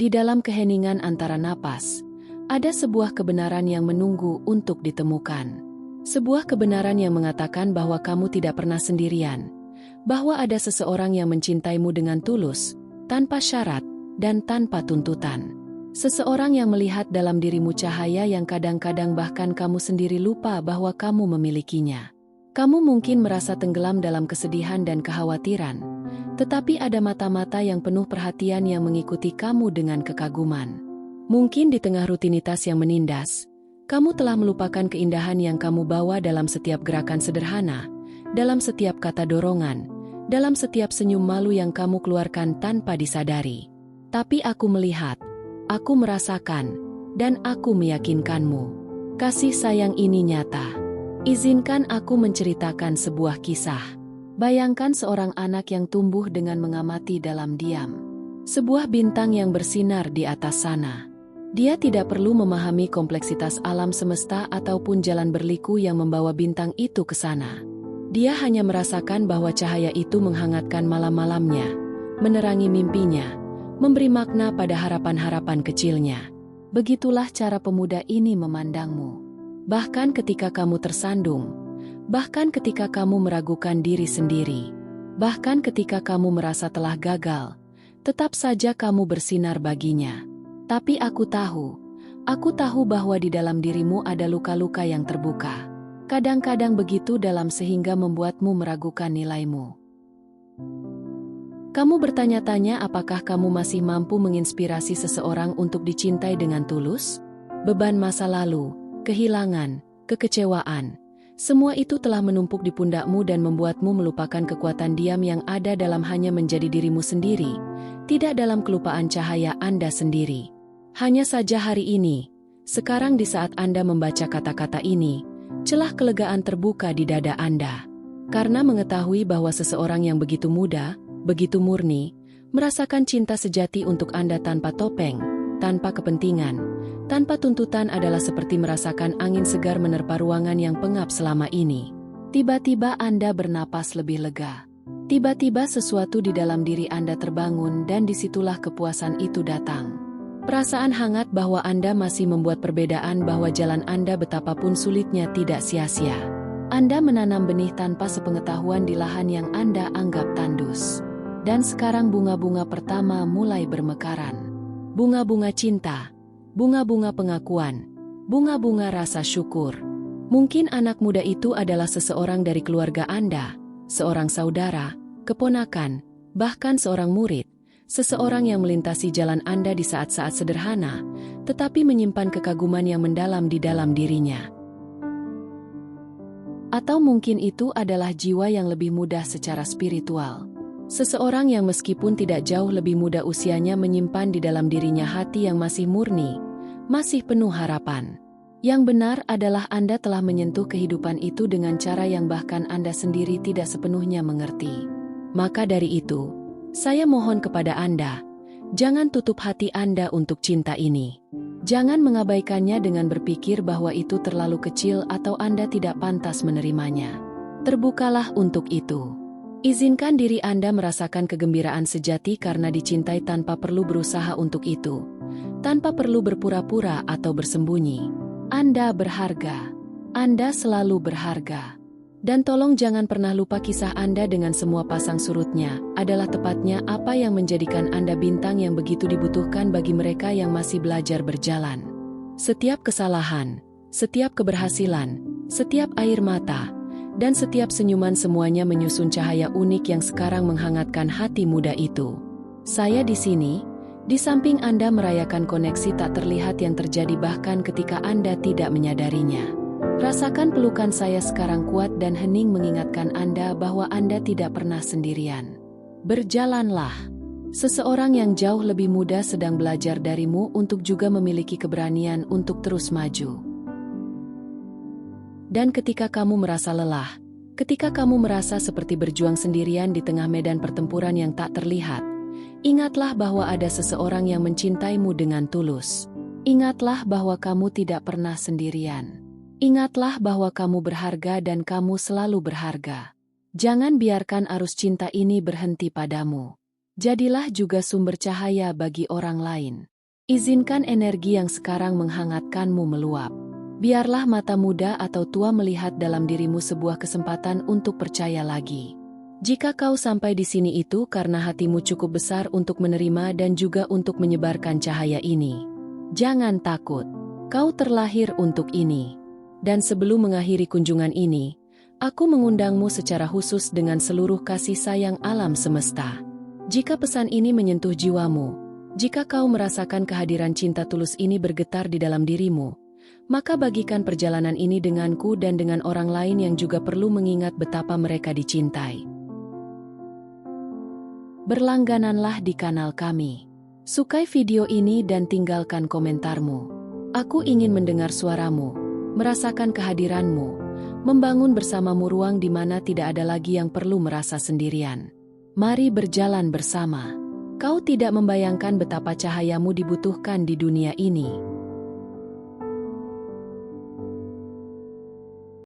Di dalam keheningan antara napas, ada sebuah kebenaran yang menunggu untuk ditemukan. Sebuah kebenaran yang mengatakan bahwa kamu tidak pernah sendirian, bahwa ada seseorang yang mencintaimu dengan tulus, tanpa syarat, dan tanpa tuntutan. Seseorang yang melihat dalam dirimu cahaya yang kadang-kadang bahkan kamu sendiri lupa bahwa kamu memilikinya. Kamu mungkin merasa tenggelam dalam kesedihan dan kekhawatiran, tetapi ada mata-mata yang penuh perhatian yang mengikuti kamu dengan kekaguman. Mungkin di tengah rutinitas yang menindas, kamu telah melupakan keindahan yang kamu bawa dalam setiap gerakan sederhana, dalam setiap kata dorongan, dalam setiap senyum malu yang kamu keluarkan tanpa disadari. Tapi aku melihat, aku merasakan, dan aku meyakinkanmu. Kasih sayang ini nyata. Izinkan aku menceritakan sebuah kisah. Bayangkan seorang anak yang tumbuh dengan mengamati dalam diam. Sebuah bintang yang bersinar di atas sana. Dia tidak perlu memahami kompleksitas alam semesta ataupun jalan berliku yang membawa bintang itu ke sana. Dia hanya merasakan bahwa cahaya itu menghangatkan malam-malamnya, menerangi mimpinya, memberi makna pada harapan-harapan kecilnya. Begitulah cara pemuda ini memandangmu. Bahkan ketika kamu tersandung, bahkan ketika kamu meragukan diri sendiri, bahkan ketika kamu merasa telah gagal, tetap saja kamu bersinar baginya. Tapi aku tahu bahwa di dalam dirimu ada luka-luka yang terbuka. Kadang-kadang begitu dalam sehingga membuatmu meragukan nilaimu. Kamu bertanya-tanya apakah kamu masih mampu menginspirasi seseorang untuk dicintai dengan tulus? Beban masa lalu, kehilangan, kekecewaan, semua itu telah menumpuk di pundakmu dan membuatmu melupakan kekuatan diam yang ada dalam hanya menjadi dirimu sendiri, tidak dalam kelupaan cahaya Anda sendiri. Hanya saja hari ini, sekarang di saat Anda membaca kata-kata ini, celah kelegaan terbuka di dada Anda. Karena mengetahui bahwa seseorang yang begitu muda, begitu murni, merasakan cinta sejati untuk Anda tanpa topeng, tanpa kepentingan, tanpa tuntutan adalah seperti merasakan angin segar menerpa ruangan yang pengap selama ini. Tiba-tiba Anda bernapas lebih lega. Tiba-tiba sesuatu di dalam diri Anda terbangun dan disitulah kepuasan itu datang. Perasaan hangat bahwa Anda masih membuat perbedaan, bahwa jalan Anda betapapun sulitnya tidak sia-sia. Anda menanam benih tanpa sepengetahuan di lahan yang Anda anggap tandus. Dan sekarang bunga-bunga pertama mulai bermekaran. Bunga-bunga cinta, bunga-bunga pengakuan, bunga-bunga rasa syukur. Mungkin anak muda itu adalah seseorang dari keluarga Anda, seorang saudara, keponakan, bahkan seorang murid. Seseorang yang melintasi jalan Anda di saat-saat sederhana, tetapi menyimpan kekaguman yang mendalam di dalam dirinya. Atau mungkin itu adalah jiwa yang lebih muda secara spiritual. Seseorang yang meskipun tidak jauh lebih muda usianya menyimpan di dalam dirinya hati yang masih murni, masih penuh harapan. Yang benar adalah Anda telah menyentuh kehidupan itu dengan cara yang bahkan Anda sendiri tidak sepenuhnya mengerti. Maka dari itu, saya mohon kepada Anda, jangan tutup hati Anda untuk cinta ini. Jangan mengabaikannya dengan berpikir bahwa itu terlalu kecil atau Anda tidak pantas menerimanya. Terbukalah untuk itu. Izinkan diri Anda merasakan kegembiraan sejati karena dicintai tanpa perlu berusaha untuk itu, tanpa perlu berpura-pura atau bersembunyi. Anda berharga. Anda selalu berharga. Dan tolong jangan pernah lupa kisah Anda dengan semua pasang surutnya, adalah tepatnya apa yang menjadikan Anda bintang yang begitu dibutuhkan bagi mereka yang masih belajar berjalan. Setiap kesalahan, setiap keberhasilan, setiap air mata, dan setiap senyuman semuanya menyusun cahaya unik yang sekarang menghangatkan hati muda itu. Saya di sini, di samping Anda merayakan koneksi tak terlihat yang terjadi bahkan ketika Anda tidak menyadarinya. Rasakan pelukan saya sekarang kuat dan hening mengingatkan Anda bahwa Anda tidak pernah sendirian. Berjalanlah. Seseorang yang jauh lebih muda sedang belajar darimu untuk juga memiliki keberanian untuk terus maju. Dan ketika kamu merasa lelah, ketika kamu merasa seperti berjuang sendirian di tengah medan pertempuran yang tak terlihat, ingatlah bahwa ada seseorang yang mencintaimu dengan tulus. Ingatlah bahwa kamu tidak pernah sendirian. Ingatlah bahwa kamu berharga dan kamu selalu berharga. Jangan biarkan arus cinta ini berhenti padamu. Jadilah juga sumber cahaya bagi orang lain. Izinkan energi yang sekarang menghangatkanmu meluap. Biarlah mata muda atau tua melihat dalam dirimu sebuah kesempatan untuk percaya lagi. Jika kau sampai di sini itu karena hatimu cukup besar untuk menerima dan juga untuk menyebarkan cahaya ini. Jangan takut, kau terlahir untuk ini. Dan sebelum mengakhiri kunjungan ini, aku mengundangmu secara khusus dengan seluruh kasih sayang alam semesta. Jika pesan ini menyentuh jiwamu, jika kau merasakan kehadiran cinta tulus ini bergetar di dalam dirimu, maka bagikan perjalanan ini denganku dan dengan orang lain yang juga perlu mengingat betapa mereka dicintai. Berlanggananlah di kanal kami. Sukai video ini dan tinggalkan komentarmu. Aku ingin mendengar suaramu, merasakan kehadiranmu, membangun bersamamu ruang di mana tidak ada lagi yang perlu merasa sendirian. Mari berjalan bersama. Kau tidak membayangkan betapa cahayamu dibutuhkan di dunia ini.